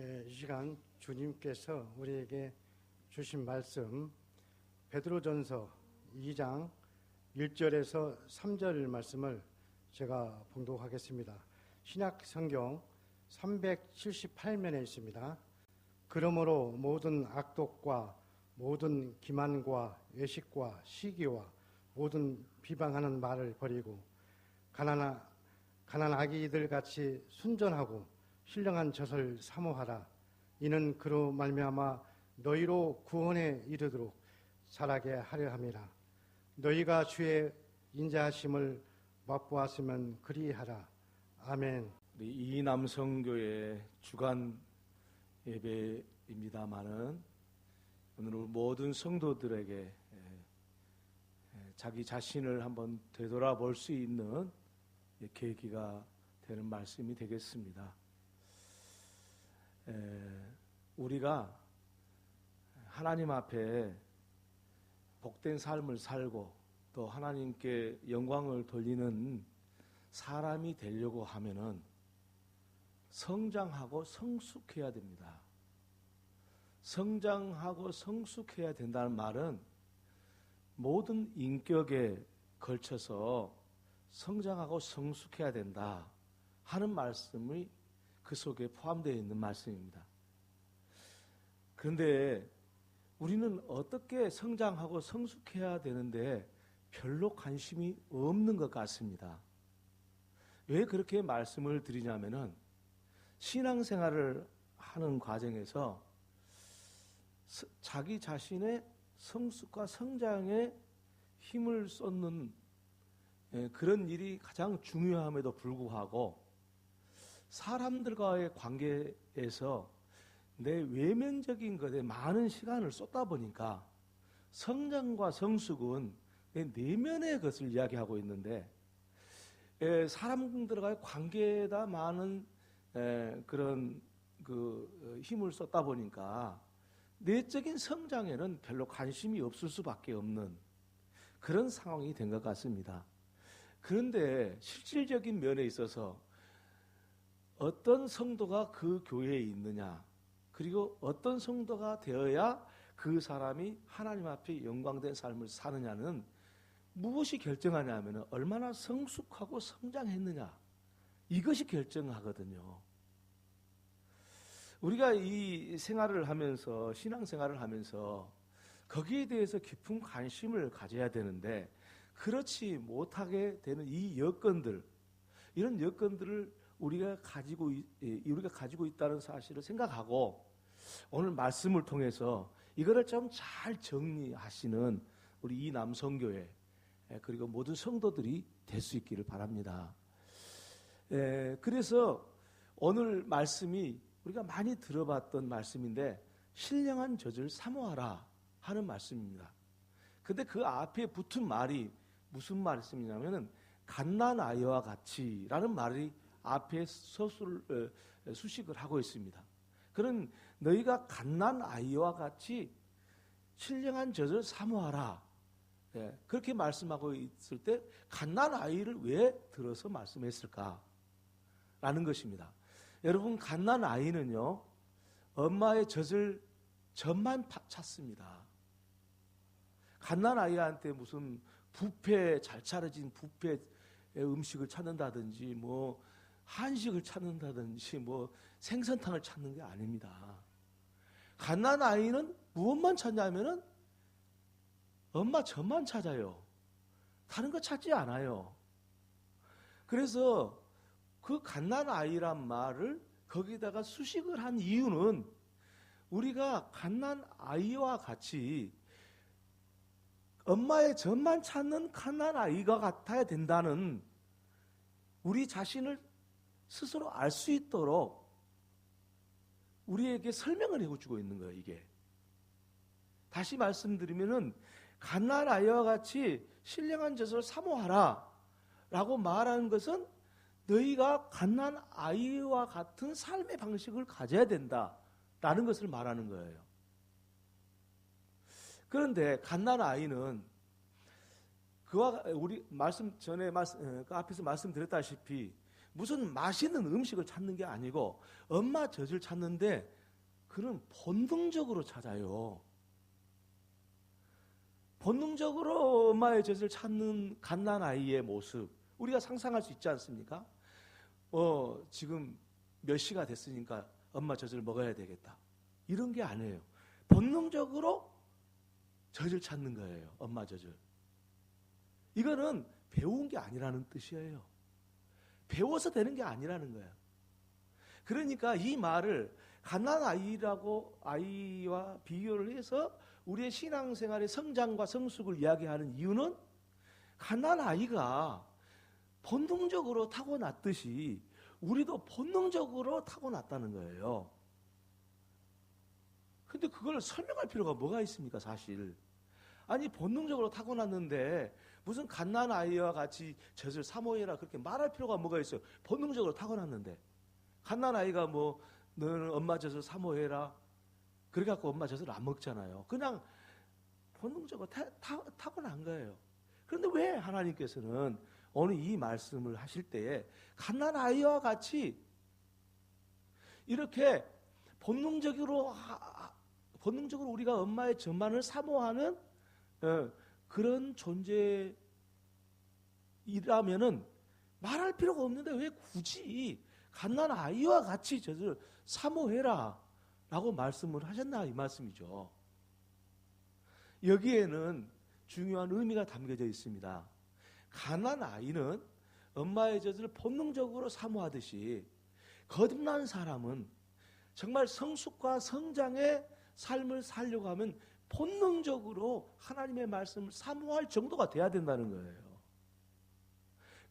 이 시간 주님께서 우리에게 주신 말씀 베드로전서 2장 1절에서 3절 말씀을 제가 봉독하겠습니다. 신약 성경 378면에 있습니다. 그러므로 모든 악독과 모든 기만과 외식과 시기와 모든 비방하는 말을 버리고 가난 아기들 같이 순전하고 신령한 젖을 사모하라. 이는 그로 말미암아 너희로 구원에 이르도록 자라게 하려 함이라. 너희가 주의 인자하심을 맛보았으면 그리하라. 아멘. 우리 이남성교회 주간 예배입니다마는 오늘 모든 성도들에게 자기 자신을 한번 되돌아볼 수 있는 계기가 되는 말씀이 되겠습니다. 우리가 하나님 앞에 복된 삶을 살고 또 하나님께 영광을 돌리는 사람이 되려고 하면은 성장하고 성숙해야 됩니다. 성장하고 성숙해야 된다는 말은 모든 인격에 걸쳐서 성장하고 성숙해야 된다 하는 말씀이 그 속에 포함되어 있는 말씀입니다. 그런데 우리는 어떻게 성장하고 성숙해야 되는데 별로 관심이 없는 것 같습니다. 왜 그렇게 말씀을 드리냐면은 신앙생활을 하는 과정에서 자기 자신의 성숙과 성장에 힘을 쏟는 그런 일이 가장 중요함에도 불구하고 사람들과의 관계에서 내 외면적인 것에 많은 시간을 쏟다 보니까 성장과 성숙은 내 내면의 것을 이야기하고 있는데 사람들과의 관계에다 많은 그런 힘을 쏟다 보니까 내적인 성장에는 별로 관심이 없을 수밖에 없는 그런 상황이 된 것 같습니다. 그런데 실질적인 면에 있어서 어떤 성도가 그 교회에 있느냐, 그리고 어떤 성도가 되어야 그 사람이 하나님 앞에 영광된 삶을 사느냐는 무엇이 결정하냐면 얼마나 성숙하고 성장했느냐, 이것이 결정하거든요. 우리가 이 생활을 하면서, 신앙생활을 하면서 거기에 대해서 깊은 관심을 가져야 되는데 그렇지 못하게 되는 이 여건들, 이런 여건들을 우리가 가지고 있다는 사실을 생각하고 오늘 말씀을 통해서 이거를 좀 잘 정리하시는 우리 이 남성교회 그리고 모든 성도들이 될 수 있기를 바랍니다. 그래서 오늘 말씀이 우리가 많이 들어봤던 말씀인데 신령한 젖을 사모하라 하는 말씀입니다. 근데 그 앞에 붙은 말이 무슨 말씀이냐면은 갓난아이와 같이라는 말이 앞에 수식을 하고 있습니다. 그런 너희가 갓난아이와 같이 신령한 젖을 사모하라. 그렇게 말씀하고 있을 때 갓난아이를 왜 들어서 말씀했을까? 라는 것입니다. 여러분, 갓난아이는요 엄마의 젖만 찾습니다. 갓난아이한테 무슨 뷔페, 잘 차려진 뷔페 음식을 찾는다든지 뭐 한식을 찾는다든지 뭐 생선탕을 찾는 게 아닙니다. 갓난아이는 무엇만 찾냐면은 엄마 젖만 찾아요. 다른 거 찾지 않아요. 그래서 그 갓난아이란 말을 거기다가 수식을 한 이유는 우리가 갓난아이와 같이 엄마의 젖만 찾는 갓난아이가 같아야 된다는 우리 자신을 스스로 알 수 있도록 우리에게 설명을 해주고 있는 거예요, 이게. 다시 말씀드리면은 갓난아이와 같이 신령한 젖을 사모하라 라고 말하는 것은 너희가 갓난아이와 같은 삶의 방식을 가져야 된다라는 것을 말하는 거예요. 그런데 갓난아이는 그와 우리 앞에서 말씀드렸다시피 무슨 맛있는 음식을 찾는 게 아니고 엄마 젖을 찾는데 그는 본능적으로 찾아요. 본능적으로 엄마의 젖을 찾는 갓난아이의 모습, 우리가 상상할 수 있지 않습니까? 지금 몇 시가 됐으니까 엄마 젖을 먹어야 되겠다, 이런 게 아니에요. 본능적으로 젖을 찾는 거예요. 엄마 젖을. 이거는 배운 게 아니라는 뜻이에요. 배워서 되는 게 아니라는 거예요. 그러니까 이 말을 갓난아이라고 아이와 비교를 해서 우리의 신앙생활의 성장과 성숙을 이야기하는 이유는 갓난아이가 본능적으로 타고났듯이 우리도 본능적으로 타고났다는 거예요. 근데 그걸 설명할 필요가 뭐가 있습니까, 사실. 아니, 본능적으로 타고났는데 무슨 갓난아이와 같이 젖을 사모해라 그렇게 말할 필요가 뭐가 있어요. 본능적으로 타고났는데. 갓난아이가 뭐 너는 엄마 젖을 사모해라 그래 갖고 엄마 젖을 안 먹잖아요. 그냥 본능적으로 타고난 거예요. 그런데 왜 하나님께서는 오늘 이 말씀을 하실 때에 갓난아이와 같이 이렇게 본능적으로 우리가 엄마의 젖만을 사모하는 그런 존재이라면은 말할 필요가 없는데 왜 굳이 갓난아이와 같이 젖을 사모해라 라고 말씀을 하셨나, 이 말씀이죠. 여기에는 중요한 의미가 담겨져 있습니다. 갓난아이는 엄마의 젖을 본능적으로 사모하듯이 거듭난 사람은 정말 성숙과 성장의 삶을 살려고 하면 본능적으로 하나님의 말씀을 사모할 정도가 돼야 된다는 거예요.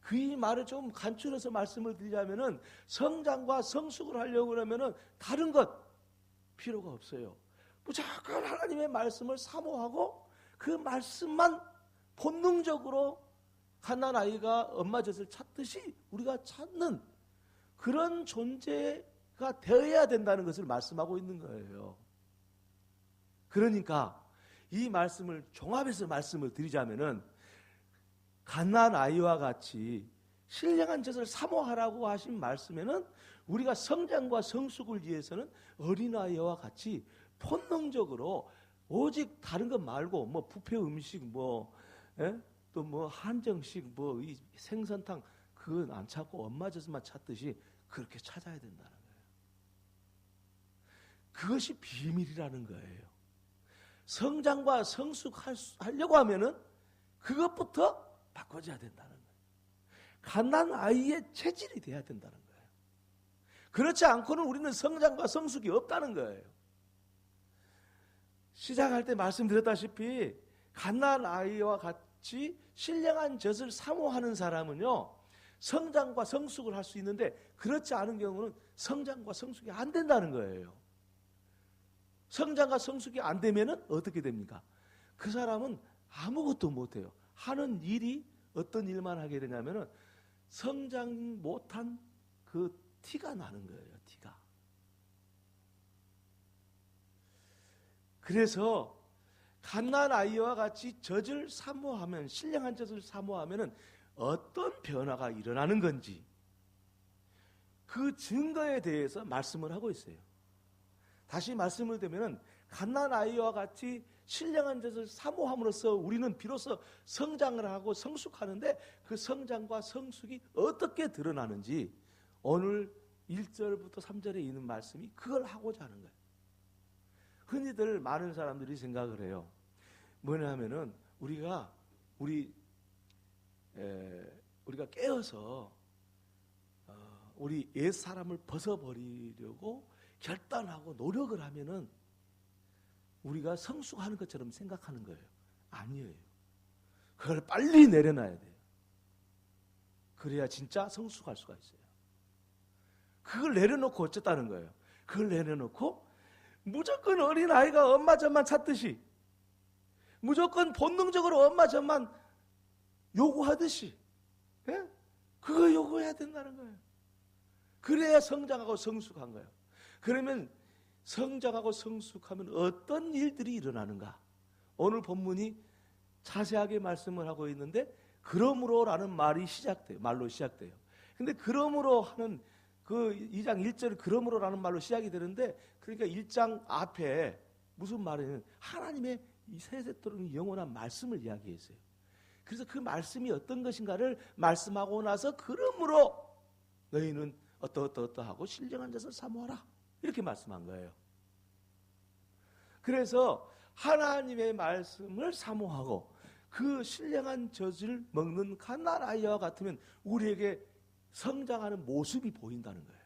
그 이 말을 좀 간추려서 말씀을 드리자면은 성장과 성숙을 하려고 하면은 다른 것 필요가 없어요. 무조건 하나님의 말씀을 사모하고 그 말씀만 본능적으로 갓난아이가 엄마 젖을 찾듯이 우리가 찾는 그런 존재가 되어야 된다는 것을 말씀하고 있는 거예요. 그러니까 이 말씀을 종합해서 말씀을 드리자면은 갓난아이와 같이 신령한 젖을 사모하라고 하신 말씀에는 우리가 성장과 성숙을 위해서는 어린아이와 같이 본능적으로 오직 다른 것 말고 뭐 뷔페 음식 또 뭐 한정식 뭐 이 생선탕 그건 안 찾고 엄마 젖만 찾듯이 그렇게 찾아야 된다는 거예요. 그것이 비밀이라는 거예요. 성장과 성숙하려고 하면은 그것부터 바꿔줘야 된다는 거예요. 갓난아이의 체질이 돼야 된다는 거예요. 그렇지 않고는 우리는 성장과 성숙이 없다는 거예요. 시작할 때 말씀드렸다시피 갓난아이와 같이 신령한 젖을 사모하는 사람은요 성장과 성숙을 할 수 있는데 그렇지 않은 경우는 성장과 성숙이 안 된다는 거예요. 성장과 성숙이 안 되면은 어떻게 됩니까? 그 사람은 아무것도 못해요. 하는 일이 어떤 일만 하게 되냐면은 성장 못한 그 티가 나는 거예요. 티가. 그래서 갓난아이와 같이 젖을 사모하면, 신령한 젖을 사모하면은 어떤 변화가 일어나는 건지 그 증거에 대해서 말씀을 하고 있어요. 다시 말씀을 드리면은 갓난아이와 같이 신령한 젖을 사모함으로써 우리는 비로소 성장을 하고 성숙하는데 그 성장과 성숙이 어떻게 드러나는지 오늘 1절부터 3절에 있는 말씀이 그걸 하고자 하는 거예요. 흔히들 많은 사람들이 생각을 해요. 뭐냐면은 우리가 깨어서 우리 옛 사람을 벗어버리려고 결단하고 노력을 하면은 우리가 성숙하는 것처럼 생각하는 거예요. 아니에요. 그걸 빨리 내려놔야 돼요. 그래야 진짜 성숙할 수가 있어요. 그걸 내려놓고 어쨌다는 거예요. 그걸 내려놓고 무조건 어린아이가 엄마 젖만 찾듯이 무조건 본능적으로 엄마 젖만 요구하듯이 그거 요구해야 된다는 거예요. 그래야 성장하고 성숙한 거예요. 그러면 성장하고 성숙하면 어떤 일들이 일어나는가? 오늘 본문이 자세하게 말씀을 하고 있는데 그러므로라는 말로 시작돼요. 근데 그러므로 하는 그 2장 1절 그러므로라는 말로 시작이 되는데, 그러니까 1장 앞에 무슨 말이냐면 하나님의 이 세세토록 영원한 말씀을 이야기했어요. 그래서 그 말씀이 어떤 것인가를 말씀하고 나서 그러므로 너희는 어떠하고 신령한 젖을 사모하라 이렇게 말씀한 거예요. 그래서 하나님의 말씀을 사모하고 그 신령한 젖을 먹는 갓난 아이와 같으면 우리에게 성장하는 모습이 보인다는 거예요.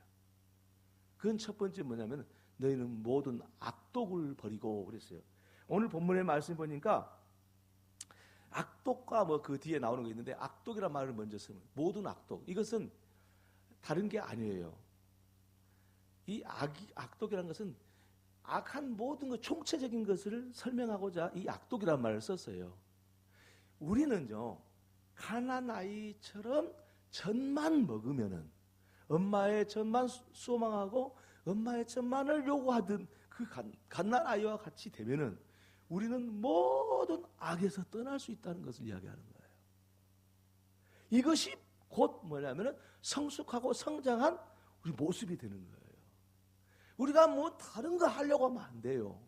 그건 첫 번째 뭐냐면 너희는 모든 악독을 버리고 그랬어요. 오늘 본문의 말씀 보니까 악독과 뭐 그 뒤에 나오는 거 있는데 악독이란 말을 먼저 쓰면 모든 악독, 이것은 다른 게 아니에요. 이 악독이라는 것은 악한 모든 것, 총체적인 것을 설명하고자 이 악독이라는 말을 썼어요. 우리는요 가난 아이처럼 젖만 먹으면은 엄마의 젖만 소망하고 엄마의 젖만을 요구하던 그 갓난 아이와 같이 되면은 우리는 모든 악에서 떠날 수 있다는 것을 이야기하는 거예요. 이것이 곧 뭐냐면은 성숙하고 성장한 우리 모습이 되는 거예요. 우리가 뭐 다른 거 하려고 하면 안 돼요.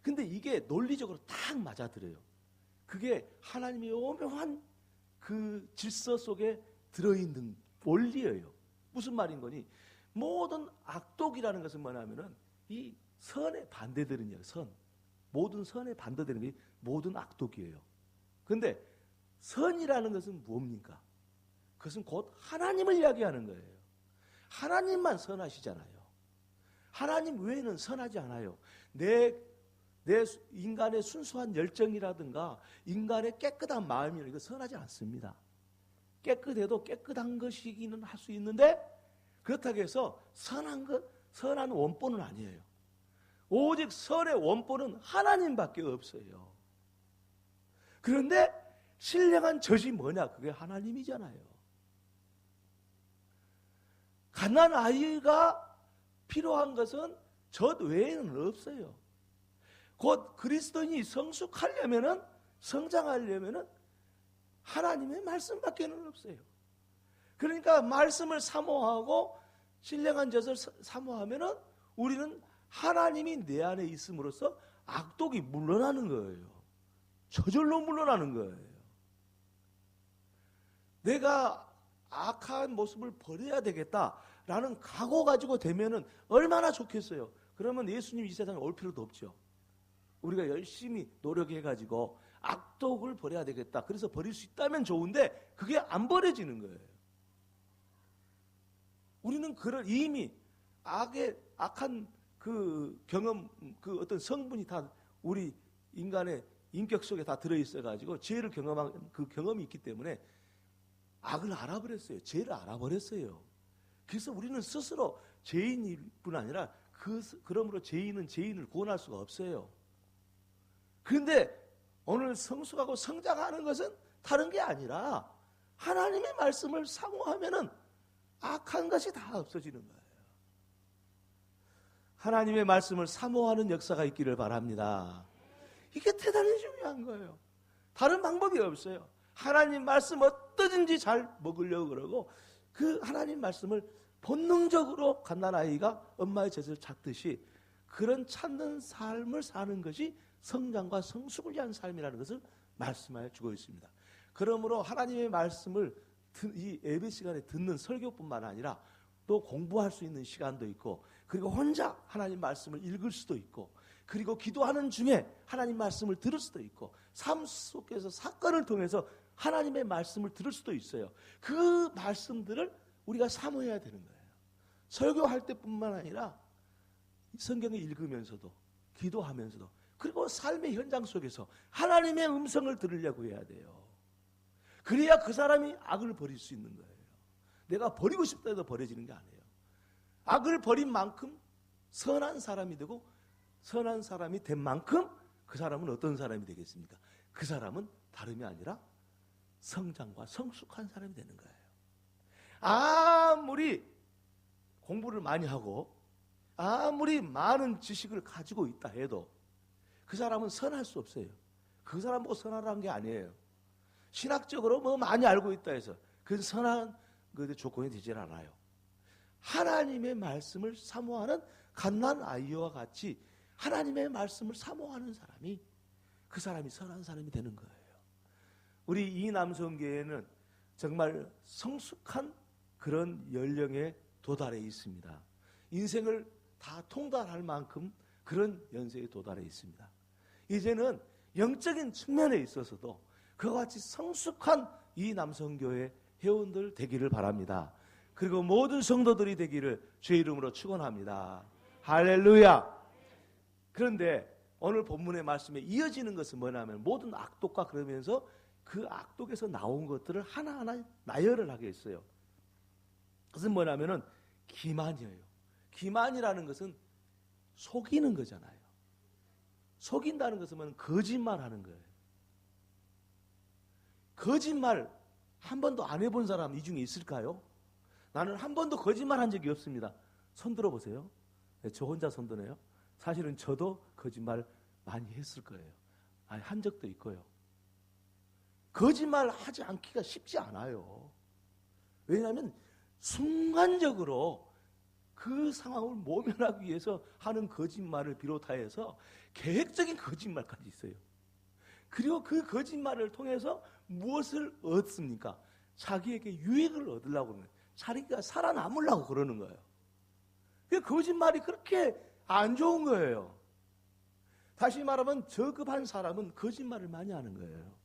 근데 이게 논리적으로 딱 맞아들어요. 그게 하나님의 오묘한 그 질서 속에 들어있는 원리예요. 무슨 말인 거니? 모든 악독이라는 것은 뭐냐면은 이 선의 반대되는 선. 모든 선의 반대되는 게 모든 악독이에요. 그런데 선이라는 것은 뭡니까? 그것은 곧 하나님을 이야기하는 거예요. 하나님만 선하시잖아요. 하나님 외에는 선하지 않아요. 내 인간의 순수한 열정이라든가 인간의 깨끗한 마음이라는 거 선하지 않습니다. 깨끗해도 깨끗한 것이기는 할 수 있는데 그렇다고 해서 선한 원본은 아니에요. 오직 선의 원본은 하나님밖에 없어요. 그런데 신령한 젖이 뭐냐? 그게 하나님이잖아요. 갓난 아이가 필요한 것은 젖 외에는 없어요. 곧 그리스도인이 성숙하려면은 성장하려면은 하나님의 말씀밖에는 없어요. 그러니까 말씀을 사모하고 신령한 젖을 사모하면은 우리는 하나님이 내 안에 있음으로써 악독이 물러나는 거예요. 저절로 물러나는 거예요. 내가 악한 모습을 버려야 되겠다라는 각오 가지고 되면은 얼마나 좋겠어요. 그러면 예수님 이 세상에 올 필요도 없죠. 우리가 열심히 노력해가지고 악독을 버려야 되겠다. 그래서 버릴 수 있다면 좋은데 그게 안 버려지는 거예요. 우리는 이미 악한 그 경험, 그 어떤 성분이 다 우리 인간의 인격 속에 다 들어있어가지고 죄를 경험한 그 경험이 있기 때문에 악을 알아버렸어요. 죄를 알아버렸어요. 그래서 우리는 스스로 죄인일 뿐 아니라 그러므로 죄인은 죄인을 구원할 수가 없어요. 그런데 오늘 성숙하고 성장하는 것은 다른 게 아니라 하나님의 말씀을 사모하면은 악한 것이 다 없어지는 거예요. 하나님의 말씀을 사모하는 역사가 있기를 바랍니다. 이게 대단히 중요한 거예요. 다른 방법이 없어요. 하나님 말씀 어떠든지 잘 먹으려고 그러고 그 하나님 말씀을 본능적으로 갓난아이가 엄마의 젖을 찾듯이 그런 찾는 삶을 사는 것이 성장과 성숙을 위한 삶이라는 것을 말씀하여 주고 있습니다. 그러므로 하나님의 말씀을 이 예배 시간에 듣는 설교뿐만 아니라 또 공부할 수 있는 시간도 있고 그리고 혼자 하나님 말씀을 읽을 수도 있고 그리고 기도하는 중에 하나님 말씀을 들을 수도 있고 삶 속에서 사건을 통해서 하나님의 말씀을 들을 수도 있어요. 그 말씀들을 우리가 사모해야 되는 거예요. 설교할 때뿐만 아니라 성경을 읽으면서도 기도하면서도 그리고 삶의 현장 속에서 하나님의 음성을 들으려고 해야 돼요. 그래야 그 사람이 악을 버릴 수 있는 거예요. 내가 버리고 싶다 해도 버려지는 게 아니에요. 악을 버린 만큼 선한 사람이 되고 선한 사람이 된 만큼 그 사람은 어떤 사람이 되겠습니까? 그 사람은 다름이 아니라 성장과 성숙한 사람이 되는 거예요. 아무리 공부를 많이 하고 아무리 많은 지식을 가지고 있다 해도 그 사람은 선할 수 없어요. 그 사람 보고 선하라는 게 아니에요. 신학적으로 뭐 많이 알고 있다 해서 그건 그 조건이 되질 않아요. 하나님의 말씀을 사모하는 갓난 아이와 같이 하나님의 말씀을 사모하는 사람이 그 사람이 선한 사람이 되는 거예요. 우리 이 남성교회는 정말 성숙한 그런 연령에 도달해 있습니다. 인생을 다 통달할 만큼 그런 연세에 도달해 있습니다. 이제는 영적인 측면에 있어서도 그와 같이 성숙한 이 남성교회 회원들 되기를 바랍니다. 그리고 모든 성도들이 되기를 주의 이름으로 축원합니다. 할렐루야. 그런데 오늘 본문의 말씀에 이어지는 것은 뭐냐면 모든 악독과 그러면서 그 악독에서 나온 것들을 하나하나 나열을 하게 했어요. 그것은 뭐냐면은 기만이에요. 기만이라는 것은 속이는 거잖아요. 속인다는 것은 거짓말하는 거예요. 거짓말 한 번도 안 해본 사람 이 중에 있을까요? 나는 한 번도 거짓말한 적이 없습니다. 손 들어보세요. 네, 저 혼자 손 드네요. 사실은 저도 거짓말 많이 했을 거예요. 아니, 한 적도 있고요. 거짓말 하지 않기가 쉽지 않아요. 왜냐하면 순간적으로 그 상황을 모면하기 위해서 하는 거짓말을 비롯하여서 계획적인 거짓말까지 있어요. 그리고 그 거짓말을 통해서 무엇을 얻습니까? 자기에게 유익을 얻으려고 그러는 거예요. 자기가 살아남으려고 그러는 거예요. 그 거짓말이 그렇게 안 좋은 거예요. 다시 말하면 저급한 사람은 거짓말을 많이 하는 거예요.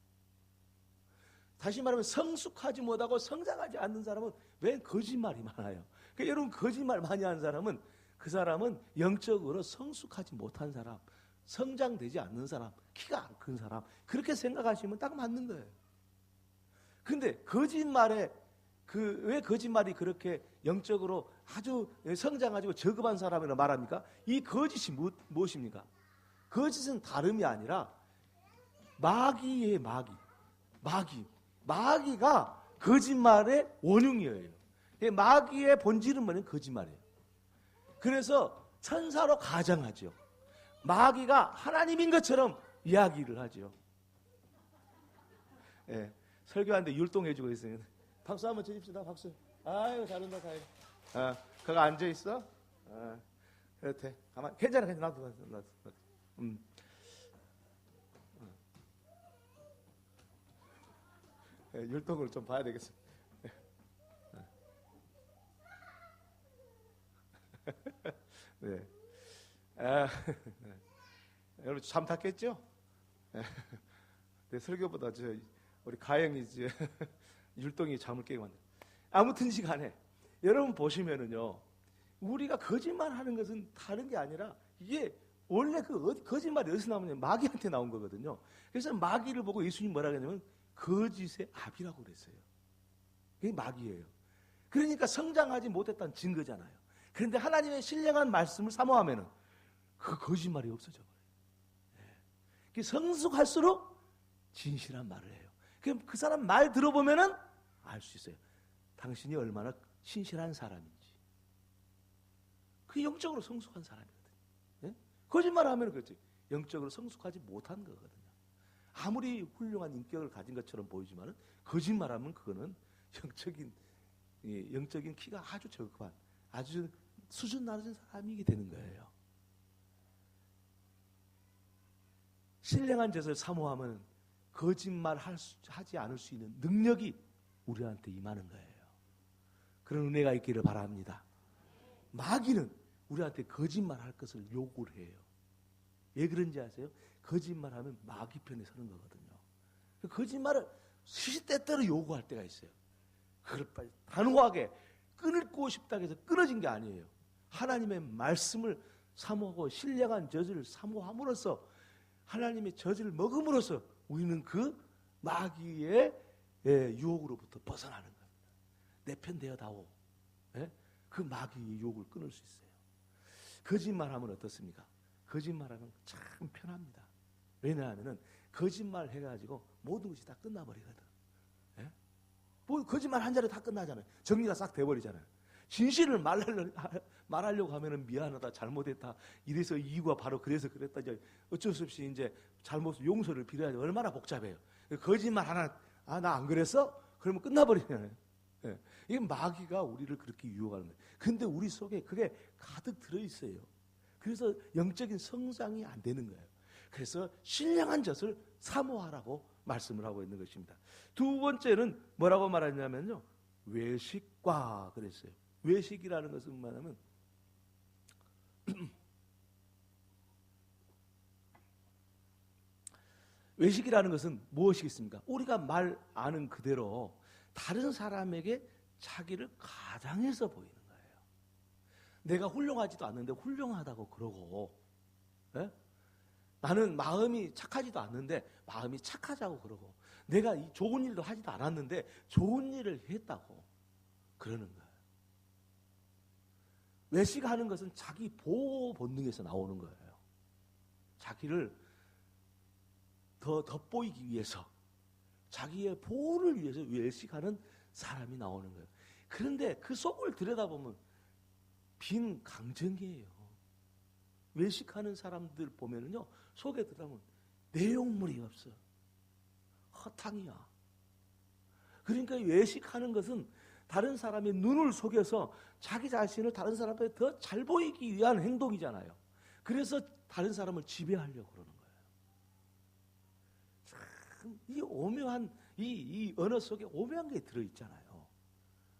다시 말하면 성숙하지 못하고 성장하지 않는 사람은 왜 거짓말이 많아요? 그러니까 여러분 거짓말 많이 하는 사람은 그 사람은 영적으로 성숙하지 못한 사람, 성장되지 않는 사람, 키가 안 큰 사람 그렇게 생각하시면 딱 맞는 거예요. 근데 거짓말에 왜 거짓말이 그렇게 영적으로 아주 성장하고 저급한 사람이라 말합니까? 이 거짓이 무엇입니까? 거짓은 다름이 아니라 마귀예요. 마귀가 거짓말의 원흉이에요. 마귀의 본질은 뭐냐면 거짓말이에요. 그래서 천사로 가정하죠. 마귀가 하나님인 것처럼 이야기를 하죠. 예, 설교하는데 율동해주고 있어요. 박수 한번 쳐줍시다. 박수. 아유 잘한다. 그거 앉아 있어. 그렇대. 가만. 괜찮아. 나도. 예, 율동을 좀 봐야 되겠어. 네. 여러분 잠 탔겠죠? 내 설교보다 우리 가영이 율동이 잠을 깨고 왔네. 아무튼 시간에 여러분 보시면은요, 우리가 거짓말하는 것은 다른 게 아니라 이게 원래 거짓말이 어디서 나오냐면 마귀한테 나온 거거든요. 그래서 마귀를 보고 예수님 뭐라 그랬냐면 거짓의 아비라고 그랬어요. 그게 마귀예요. 그러니까 성장하지 못했다는 증거잖아요. 그런데 하나님의 신령한 말씀을 사모하면은 그 거짓말이 없어져 버려요. 성숙할수록 진실한 말을 해요. 그럼 그 사람 말 들어보면은 알 수 있어요. 당신이 얼마나 신실한 사람인지. 그게 영적으로 성숙한 사람이거든요. 네? 거짓말하면 그렇지. 영적으로 성숙하지 못한 거거든요. 아무리 훌륭한 인격을 가진 것처럼 보이지만은 거짓말하면 그거는 영적인 키가 아주 저급한, 아주 수준 낮은 사람이게 되는 거예요. 신령한 젖을 사모하면 거짓말하지 않을 수 있는 능력이 우리한테 임하는 거예요. 그런 은혜가 있기를 바랍니다. 마귀는 우리한테 거짓말할 것을 요구를 해요. 왜 그런지 아세요? 거짓말하면 마귀 편에 서는 거거든요. 거짓말을 시시때때로 요구할 때가 있어요. 그걸 빨리 단호하게 끊고 싶다고 해서 끊어진 게 아니에요. 하나님의 말씀을 사모하고 신령한 젖을 사모함으로써 하나님의 젖을 먹음으로써 우리는 그 마귀의 유혹으로부터 벗어나는 겁니다. 내 편 되어다오. 그 마귀의 유혹을 끊을 수 있어요. 거짓말하면 어떻습니까? 거짓말하면 참 편합니다. 왜냐하면 거짓말 해가지고 모든 것이 다 끝나버리거든. 뭐 거짓말 한 자리 다 끝나잖아요. 정리가 싹 돼버리잖아요. 진실을 말하려고 하면은 미안하다, 잘못했다, 이래서 이유가 바로 그래서 그랬다. 이제 어쩔 수 없이 이제 잘못 용서를 빌어야 돼. 얼마나 복잡해요. 거짓말 하나, 나 안 그랬어? 그러면 끝나버리잖아요. 예. 이 마귀가 우리를 그렇게 유혹하는 거예요. 근데 우리 속에 그게 가득 들어있어요. 그래서 영적인 성장이 안 되는 거예요. 그래서 신령한 젖을 사모하라고 말씀을 하고 있는 것입니다. 두 번째는 뭐라고 말하냐면요, 외식과 그랬어요. 외식이라는 것은 뭐냐면 외식이라는 것은 무엇이겠습니까? 우리가 말 아는 그대로 다른 사람에게 자기를 가장해서 보이는 거예요. 내가 훌륭하지도 않는데 훌륭하다고 그러고, 예? 나는 마음이 착하지도 않는데 마음이 착하자고 그러고, 내가 이 좋은 일도 하지도 않았는데 좋은 일을 했다고 그러는 거예요. 외식하는 것은 자기 보호 본능에서 나오는 거예요. 자기를 더 돋보이기 위해서, 자기의 보호를 위해서 외식하는 사람이 나오는 거예요. 그런데 그 속을 들여다보면 빈 강정이에요. 외식하는 사람들 보면은요, 속에 들어가면 내용물이 없어. 허탕이야. 그러니까 외식하는 것은 다른 사람의 눈을 속여서 자기 자신을 다른 사람한테 더 잘 보이기 위한 행동이잖아요. 그래서 다른 사람을 지배하려고 그러는 거예요. 참, 이 오묘한, 이 언어 속에 오묘한 게 들어있잖아요.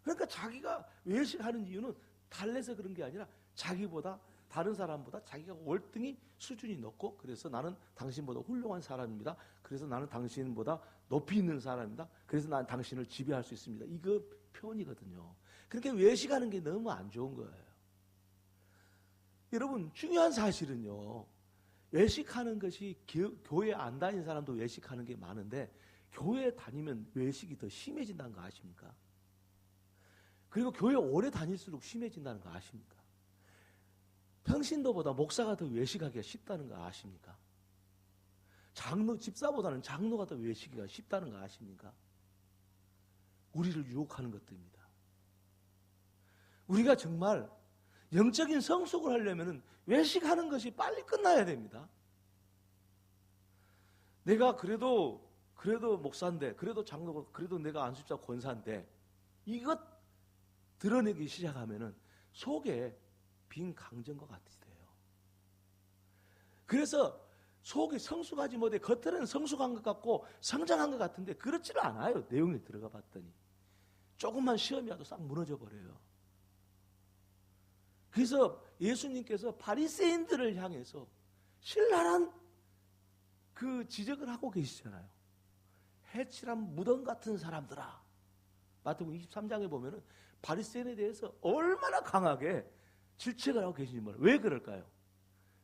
그러니까 자기가 외식하는 이유는 달래서 그런 게 아니라 자기보다, 다른 사람보다 자기가 월등히 수준이 높고, 그래서 나는 당신보다 훌륭한 사람입니다. 그래서 나는 당신보다 높이 있는 사람입니다. 그래서 나는 당신을 지배할 수 있습니다. 이거 표현이거든요. 그렇게 외식하는 게 너무 안 좋은 거예요. 여러분, 중요한 사실은요, 외식하는 것이 교회 안 다니는 사람도 외식하는 게 많은데 교회 다니면 외식이 더 심해진다는 거 아십니까? 그리고 교회 오래 다닐수록 심해진다는 거 아십니까? 평신도보다 목사가 더 외식하기가 쉽다는 거 아십니까? 집사보다는 장로가 더 외식하기가 쉽다는 거 아십니까? 우리를 유혹하는 것들입니다. 우리가 정말 영적인 성숙을 하려면 외식하는 것이 빨리 끝나야 됩니다. 내가 그래도 목사인데, 그래도 장로고, 그래도 내가 안수자 권사인데, 이것 드러내기 시작하면은 속에 빈 강정과 같이 돼요. 그래서 속이 성숙하지 못해 겉으로는 성숙한 것 같고 성장한 것 같은데 그렇지는 않아요. 내용에 들어가 봤더니 조금만 시험이 와도 싹 무너져 버려요. 그래서 예수님께서 바리새인들을 향해서 신랄한 그 지적을 하고 계시잖아요. 해칠한 무덤 같은 사람들아. 마태복음 23장에 보면은 바리새인에 대해서 얼마나 강하게 질책을 하고 계신지 몰라요. 왜 그럴까요?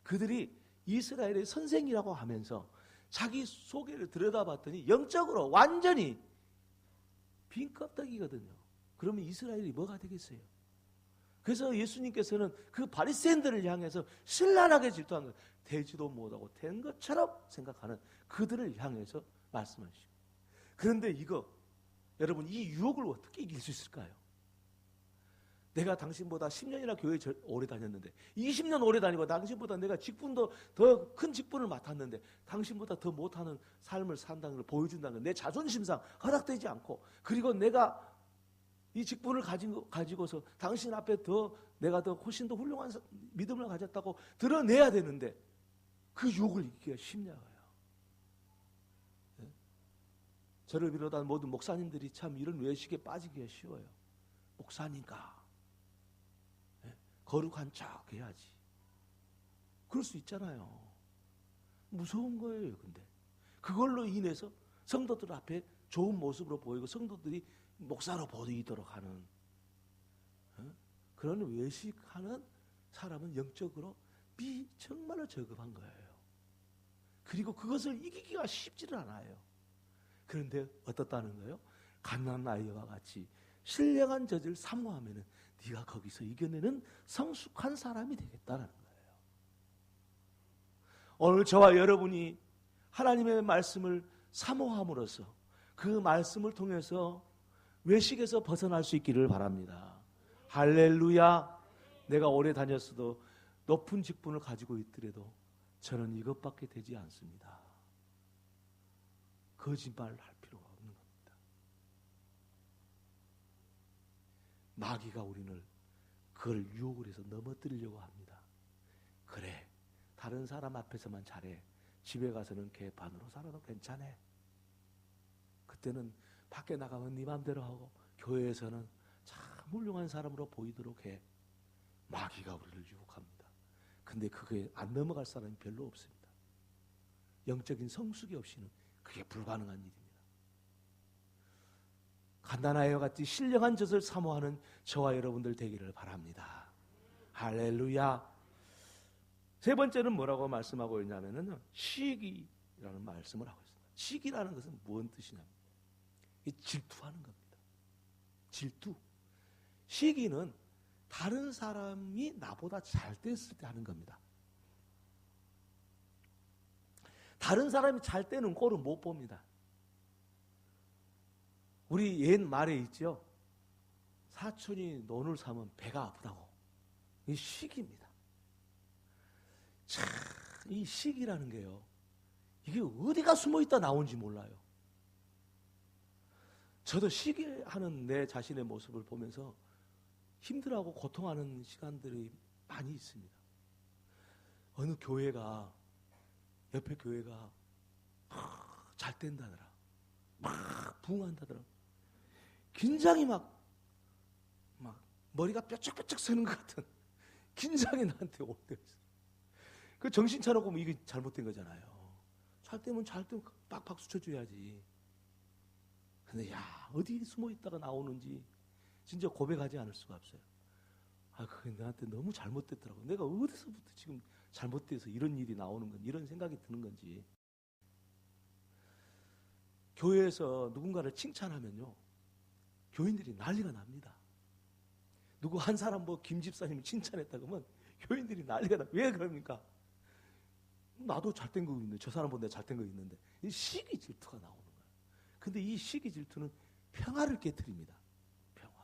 그들이 이스라엘의 선생이라고 하면서 자기 소개를 들여다봤더니 영적으로 완전히 빈 껍데기거든요. 그러면 이스라엘이 뭐가 되겠어요? 그래서 예수님께서는 그 바리새인들을 향해서 신랄하게 질투한 거예요. 되지도 못하고 된 것처럼 생각하는 그들을 향해서 말씀하시고. 그런데 이거 여러분, 이 유혹을 어떻게 이길 수 있을까요? 내가 당신보다 10년이나 교회 오래 다녔는데 20년 오래 다니고 당신보다 내가 직분도 더 큰 직분을 맡았는데 당신보다 더 못하는 삶을 산다는 걸 보여준다는 걸 내 자존심상 허락되지 않고, 그리고 내가 이 직분을 가지고서 당신 앞에 내가 더 훨씬 더 훌륭한 믿음을 가졌다고 드러내야 되는데 그 유혹을 이기기가 쉽냐고요. 네? 저를 비롯한 모든 목사님들이 참 이런 외식에 빠지기가 쉬워요. 목사니까 거룩한 척 해야지. 그럴 수 있잖아요. 무서운 거예요. 근데 그걸로 인해서 성도들 앞에 좋은 모습으로 보이고 성도들이 목사로 보이도록 하는 그런 외식하는 사람은 영적으로 정말로 저급한 거예요. 그리고 그것을 이기기가 쉽지는 않아요. 그런데 어떻다는 거예요? 갓난 아이와 같이 신령한 젖을 사모하면은 네가 거기서 이겨내는 성숙한 사람이 되겠다는 거예요. 오늘 저와 여러분이 하나님의 말씀을 사모함으로써 그 말씀을 통해서 외식에서 벗어날 수 있기를 바랍니다. 할렐루야. 내가 오래 다녔어도 높은 직분을 가지고 있더라도 저는 이것밖에 되지 않습니다. 거짓말을 할 필요가 없는 겁니다. 마귀가 우리를 그걸 유혹을 해서 넘어뜨리려고 합니다. 그래, 다른 사람 앞에서만 잘해. 집에 가서는 개판으로 살아도 괜찮아. 그때는 밖에 나가면 네 맘대로 하고 교회에서는 참 훌륭한 사람으로 보이도록 해. 마귀가 우리를 유혹합니다. 근데 그게 안 넘어갈 사람이 별로 없습니다. 영적인 성숙이 없이는 그게 불가능한 일입니다. 갓난아이와 같이 신령한 젖을 사모하는 저와 여러분들 되기를 바랍니다. 할렐루야. 세 번째는 뭐라고 말씀하고 있냐면은 시기라는 말씀을 하고 있습니다. 시기라는 것은 무슨 뜻이냐면 질투하는 겁니다. 질투. 시기는 다른 사람이 나보다 잘 됐을 때 하는 겁니다. 다른 사람이 잘 때는 꼴을 못 봅니다. 우리 옛 말에 있죠. 사촌이 논을 사면 배가 아프다고. 이 시기입니다. 참, 이 시기라는 게요. 이게 어디가 숨어있다 나온지 몰라요. 저도 시기하는 내 자신의 모습을 보면서 힘들어하고 고통하는 시간들이 많이 있습니다. 어느 교회가, 옆에 교회가 잘 된다더라. 막 부흥한다더라. 긴장이 막 머리가 뾰족뾰족 서는 것 같은 긴장이 나한테 올 때가 있어요. 그 정신 차려보면 이게 잘못된 거잖아요. 잘 때면 잘 때면 빡 박수 쳐줘야지. 근데 어디 숨어 있다가 나오는지 진짜 고백하지 않을 수가 없어요. 그게 나한테 너무 잘못됐더라고. 내가 어디서부터 지금 잘못돼서 이런 일이 나오는 건지, 이런 생각이 드는 건지. 교회에서 누군가를 칭찬하면요, 교인들이 난리가 납니다. 누구 한 사람 김 집사님을 칭찬했다 그러면 교인들이 난리가 나. 왜 그럽니까? 나도 잘된 거 있는데, 저 사람보다 잘된 거 있는데. 이 시기 질투가 나오는 거예요. 근데 이 시기 질투는 평화를 깨트립니다. 평화.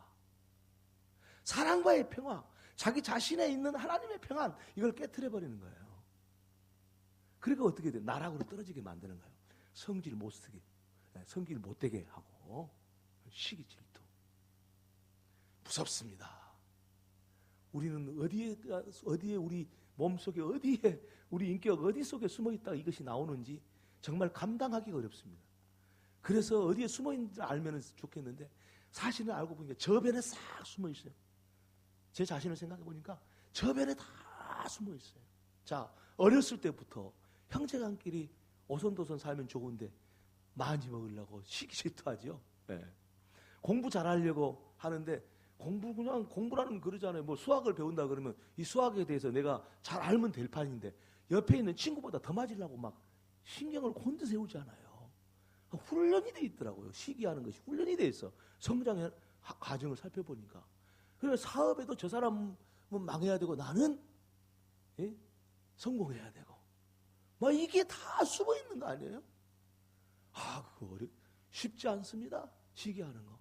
사랑과의 평화, 자기 자신에 있는 하나님의 평안, 이걸 깨트려버리는 거예요. 그러니까 어떻게 돼? 나락으로 떨어지게 만드는 거예요. 성질 못 쓰게, 성질 못 되게 하고. 시기 질투. 무섭습니다. 우리는 어디에 우리 몸속에, 어디에 우리 인격 어디 속에 숨어 있다가 이것이 나오는지 정말 감당하기가 어렵습니다. 그래서 어디에 숨어 있는지 알면 좋겠는데 사실은 알고 보니까 저변에 싹 숨어 있어요. 제 자신을 생각해 보니까 저변에 다 숨어 있어요. 자, 어렸을 때부터 형제간끼리 오손도손 살면 좋은데 많이 먹으려고 시기 질투하죠. 네. 공부 잘하려고 하는데 그냥 공부라는 그러잖아요. 뭐 수학을 배운다 그러면 이 수학에 대해서 내가 잘 알면 될 판인데 옆에 있는 친구보다 더 맞으려고 막 신경을 곤두세우잖아요. 훈련이 돼 있더라고요. 시기하는 것이 훈련이 돼 있어. 성장의 과정을 살펴보니까. 그래서 사업에도 저 사람은 망해야 되고 나는 성공해야 되고. 막 이게 다 숨어 있는 거 아니에요? 그거 쉽지 않습니다. 시기하는 거.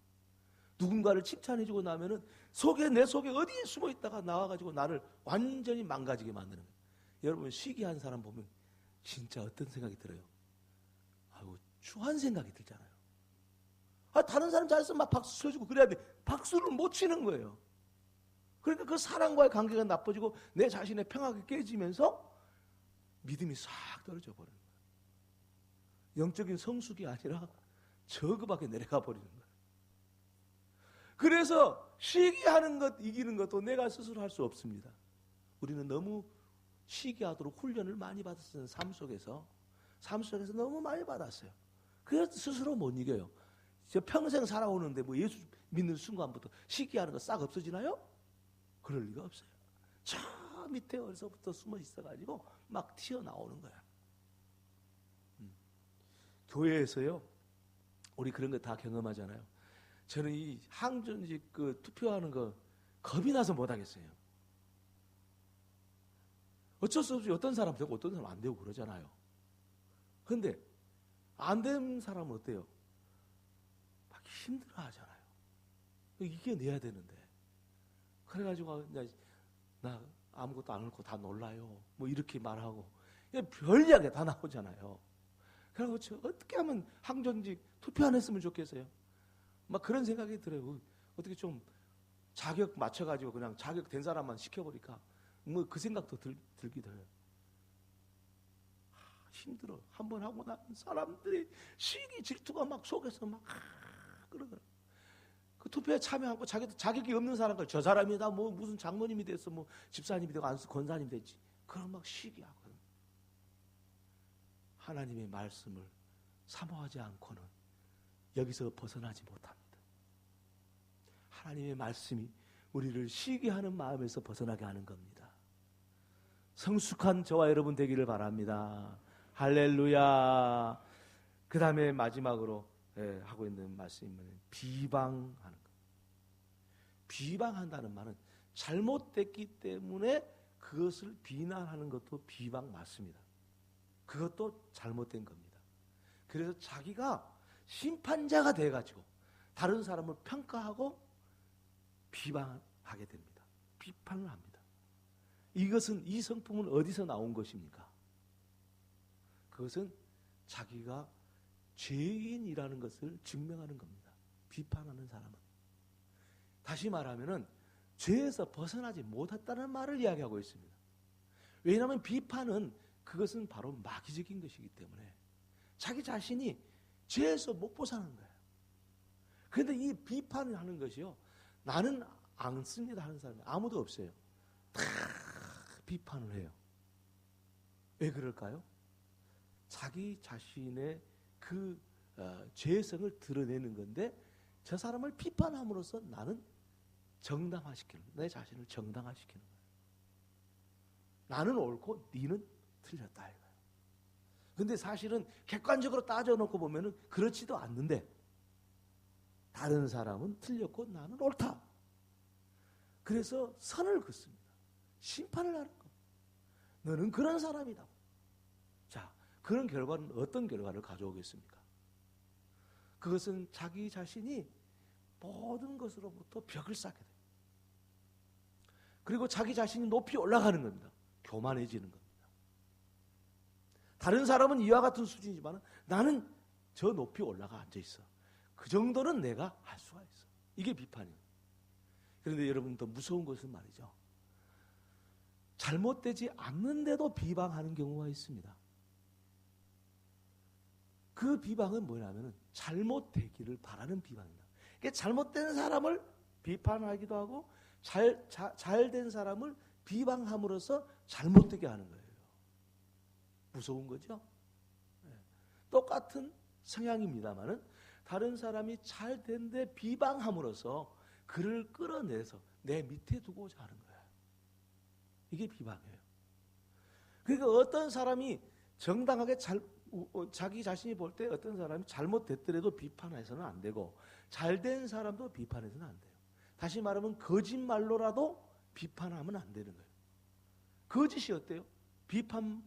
누군가를 칭찬해주고 나면은 내 속에 어디에 숨어 있다가 나와가지고 나를 완전히 망가지게 만드는 거예요. 여러분, 시기한 사람 보면 진짜 어떤 생각이 들어요? 추한 생각이 들잖아요. 다른 사람 잘했으면 막 박수 쳐주고 그래야 돼. 박수를 못 치는 거예요. 그러니까 그 사람과의 관계가 나빠지고 내 자신의 평화가 깨지면서 믿음이 싹 떨어져 버리는 거예요. 영적인 성숙이 아니라 저그밖에 내려가 버리는 거예요. 그래서 시기하는 것, 이기는 것도 내가 스스로 할 수 없습니다. 우리는 너무 시기하도록 훈련을 많이 받았어요. 삶 속에서 너무 많이 받았어요. 그래서 스스로 못 이겨요. 저 평생 살아오는데 예수 믿는 순간부터 시기하는 거 싹 없어지나요? 그럴 리가 없어요. 저 밑에 어디서부터 숨어 있어가지고 막 튀어나오는 거야. 교회에서요, 우리 그런 거 다 경험하잖아요. 저는 이 항전직 투표하는 거 겁이 나서 못 하겠어요. 어쩔 수 없이 어떤 사람 되고 어떤 사람 안 되고 그러잖아요. 근데 안 된 사람은 어때요? 막 힘들어 하잖아요. 이겨내야 되는데. 그래가지고 나 아무것도 안 옳고 다 놀라요. 이렇게 말하고 별 이야기 다 나오잖아요. 그래서 어떻게 하면 항전직 투표 안 했으면 좋겠어요. 막 그런 생각이 들어요. 어떻게 좀 자격 맞춰가지고 그냥 자격 된 사람만 시켜버리니까 뭐 그 생각도 들기도 해요. 힘들어. 한번 하고 나면 사람들이 시기 질투가 막 속에서 막 그러더라고. 그 투표에 참여하고 자격이 없는 사람들, 저 사람이 다 뭐 무슨 장로님이 됐어, 뭐 집사님이 되고 안수 권사님이 됐지. 그럼 막 시기하거든. 하나님의 말씀을 사모하지 않고는 여기서 벗어나지 못합니다. 하나님의 말씀이 우리를 시기하는 마음에서 벗어나게 하는 겁니다. 성숙한 저와 여러분 되기를 바랍니다. 할렐루야. 그 다음에 마지막으로 하고 있는 말씀은 비방하는 것. 비방한다는 말은 잘못됐기 때문에 그것을 비난하는 것도 비방 맞습니다. 그것도 잘못된 겁니다. 그래서 자기가 심판자가 돼가지고 다른 사람을 평가하고 비방하게 됩니다. 비판을 합니다. 이 성품은 어디서 나온 것입니까? 그것은 자기가 죄인이라는 것을 증명하는 겁니다. 비판하는 사람은. 다시 말하면은 죄에서 벗어나지 못했다는 말을 이야기하고 있습니다. 왜냐하면 비판은 그것은 바로 마귀적인 것이기 때문에 자기 자신이 죄에서 못 벗어나는 거예요. 그런데 이 비판을 하는 것이요, 나는 안 씁니다 하는 사람이 아무도 없어요. 다 비판을 해요. 왜 그럴까요? 자기 자신의 그 죄성을 드러내는 건데, 저 사람을 비판함으로써 나는 정당화시키는 거예요. 내 자신을 정당화시키는 거예요. 나는 옳고 니는 틀렸다 이거예요. 근데 사실은 객관적으로 따져놓고 보면은 그렇지도 않는데, 다른 사람은 틀렸고 나는 옳다. 그래서 선을 긋습니다. 심판을 하는 거. 너는 그런 사람이다. 자, 그런 결과는 어떤 결과를 가져오겠습니까? 그것은 자기 자신이 모든 것으로부터 벽을 쌓게 돼요. 그리고 자기 자신이 높이 올라가는 겁니다. 교만해지는 겁니다. 다른 사람은 이와 같은 수준이지만 나는 저 높이 올라가 앉아 있어. 그 정도는 내가 할 수가 있어. 이게 비판이에요. 그런데 여러분, 더 무서운 것은 말이죠, 잘못되지 않는데도 비방하는 경우가 있습니다. 그 비방은 뭐냐면 잘못되기를 바라는 비방입니다. 그러니까 잘못된 사람을 비판하기도 하고 잘된 사람을 비방함으로써 잘못되게 하는 거예요. 무서운 거죠? 똑같은 성향입니다만은 다른 사람이 잘된데 비방함으로써 그를 끌어내서 내 밑에 두고자 하는 거예요. 이게 비방이에요. 그러니까 어떤 사람이 정당하게 자기 자신이 볼 때 어떤 사람이 잘못됐더라도 비판해서는 안 되고, 잘된 사람도 비판해서는 안 돼요. 다시 말하면 거짓말로라도 비판하면 안 되는 거예요. 거짓이 어때요? 비판을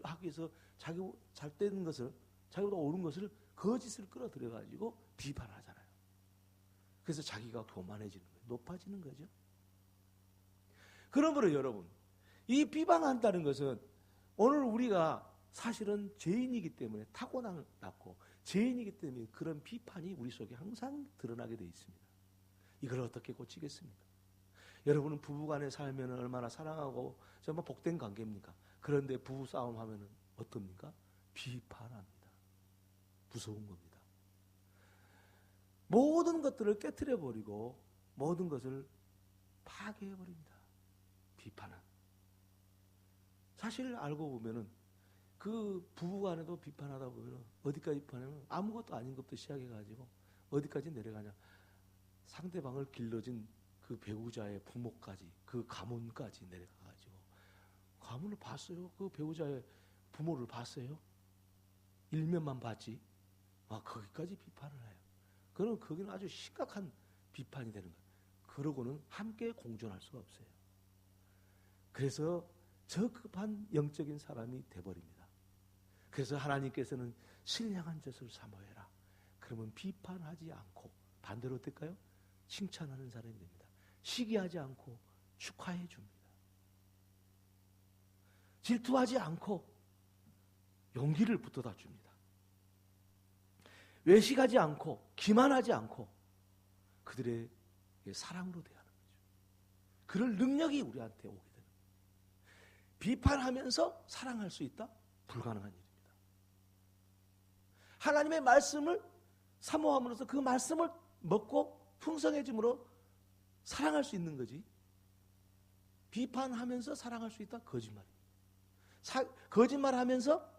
하기 위해서 자기 잘된 것을, 자기보다 옳은 것을 거짓을 끌어들여가지고 비판하잖아요. 그래서 자기가 교만해지는 거예요. 높아지는 거죠. 그러므로 여러분, 이 비방한다는 것은 오늘 우리가 사실은 죄인이기 때문에 타고났고, 죄인이기 때문에 그런 비판이 우리 속에 항상 드러나게 되어 있습니다. 이걸 어떻게 고치겠습니까? 여러분은 부부간에 살면 얼마나 사랑하고 정말 복된 관계입니까? 그런데 부부싸움 하면 어떻습니까? 비판합니다. 무서운 겁니다. 모든 것들을 깨트려버리고 모든 것을 파괴해버립니다. 비판은. 사실 알고 보면은 그 부부간에도 비판하다 보면 어디까지 비판하면 아무것도 아닌 것부터 시작해가지고 어디까지 내려가냐, 상대방을 길러진 그 배우자의 부모까지, 그 가문까지 내려가가지고, 가문을 봤어요? 그 배우자의 부모를 봤어요? 일면만 봤지? 거기까지 비판을 해요. 그럼 거기는 아주 심각한 비판이 되는 거예요. 그러고는 함께 공존할 수가 없어요. 그래서 저급한 영적인 사람이 돼버립니다. 그래서 하나님께서는 신령한 젖을 사모해라. 그러면 비판하지 않고 반대로 어떨까요? 칭찬하는 사람이 됩니다. 시기하지 않고 축하해 줍니다. 질투하지 않고 용기를 붙어다 줍니다. 외식하지 않고 기만하지 않고 그들의 사랑으로 대하는 거죠. 그럴 능력이 우리한테 오게 되는 거예요. 비판하면서 사랑할 수 있다? 불가능한 일입니다. 하나님의 말씀을 사모함으로써 그 말씀을 먹고 풍성해짐으로 사랑할 수 있는 거지. 비판하면서 사랑할 수 있다? 거짓말입니다. 거짓말하면서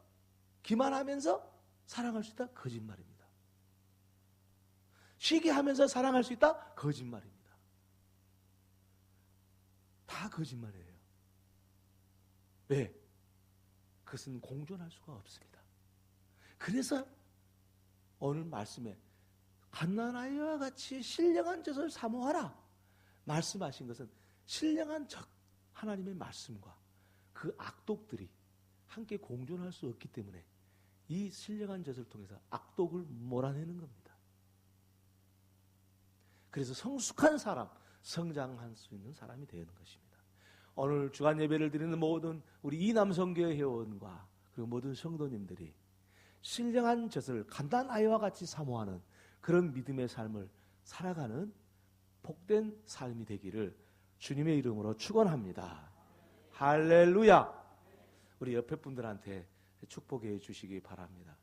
기만하면서 사랑할 수 있다? 거짓말입니다. 시기하면서 사랑할 수 있다? 거짓말입니다. 다 거짓말이에요. 왜? 그것은 공존할 수가 없습니다. 그래서 오늘 말씀에 갓난아이와 같이 신령한 젖을 사모하라 말씀하신 것은 신령한 적 하나님의 말씀과 그 악독들이 함께 공존할 수 없기 때문에 이 신령한 젖을 통해서 악독을 몰아내는 겁니다. 그래서 성숙한 사람, 성장할 수 있는 사람이 되는 것입니다. 오늘 주간 예배를 드리는 모든 우리 이남성교회 회원과 그리고 모든 성도님들이 신령한 젖을 갓난아이와 같이 사모하는 그런 믿음의 삶을 살아가는 복된 삶이 되기를 주님의 이름으로 축원합니다. 할렐루야. 우리 옆에 분들한테 축복해 주시기 바랍니다.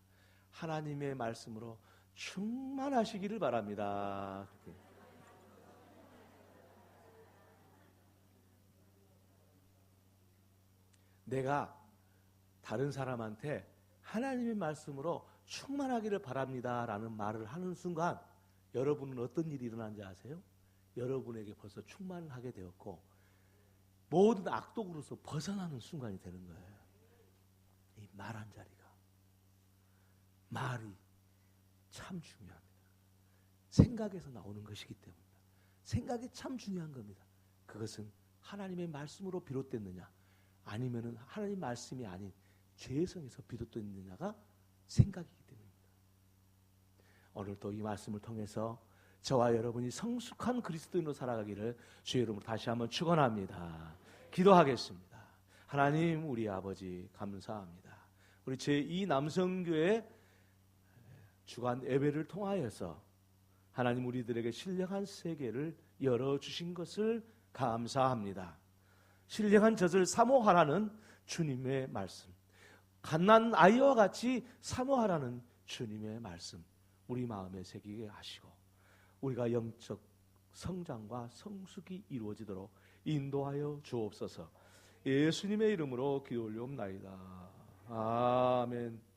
하나님의 말씀으로 충만하시기를 바랍니다. 내가 다른 사람한테 하나님의 말씀으로 충만하기를 바랍니다 라는 말을 하는 순간 여러분은 어떤 일이 일어난지 아세요? 여러분에게 벌써 충만하게 되었고 모든 악독으로서 벗어나는 순간이 되는 거예요. 이 말 한 자리가. 말이 참 중요합니다. 생각에서 나오는 것이기 때문입니다. 생각이 참 중요한 겁니다. 그것은 하나님의 말씀으로 비롯됐느냐 아니면은 하나님 말씀이 아닌 죄성에서 비롯됐느냐가 생각이기 때문입니다. 오늘도 이 말씀을 통해서 저와 여러분이 성숙한 그리스도인으로 살아가기를 주의 이름으로 다시 한번 축원합니다. 기도하겠습니다. 하나님 우리 아버지 감사합니다. 우리 제2 남성교회 주간 예배를 통하여서 하나님 우리들에게 신령한 세계를 열어주신 것을 감사합니다. 신령한 젖을 사모하라는 주님의 말씀, 갓난 아이와 같이 사모하라는 주님의 말씀 우리 마음에 새기게 하시고 우리가 영적 성장과 성숙이 이루어지도록 인도하여 주옵소서. 예수님의 이름으로 기도 올리옵나이다. 아멘.